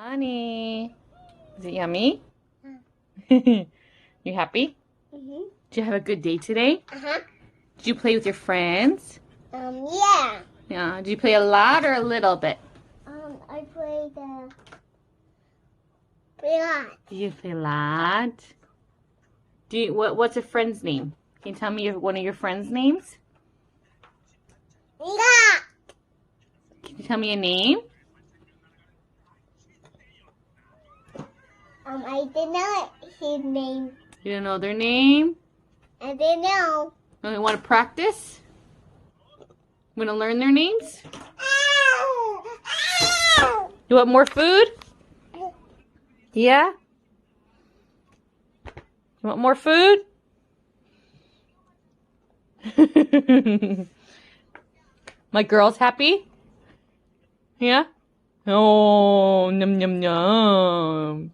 Honey, is it yummy? You happy? Mm-hmm. Did you have a good day today? Uh-huh. Did you play with your friends? Yeah. Yeah. Did you play a lot or a little bit? I played a lot. Did you play a lot? What's a friend's name? Can you tell me one of your friends' names? Yeah. Can you tell me a name? I didn't know his name. You don't know their name? I didn't know. You want to practice? Want to learn their names? You want more food? Yeah? You want more food? My girl's happy? Yeah? Oh, num num num.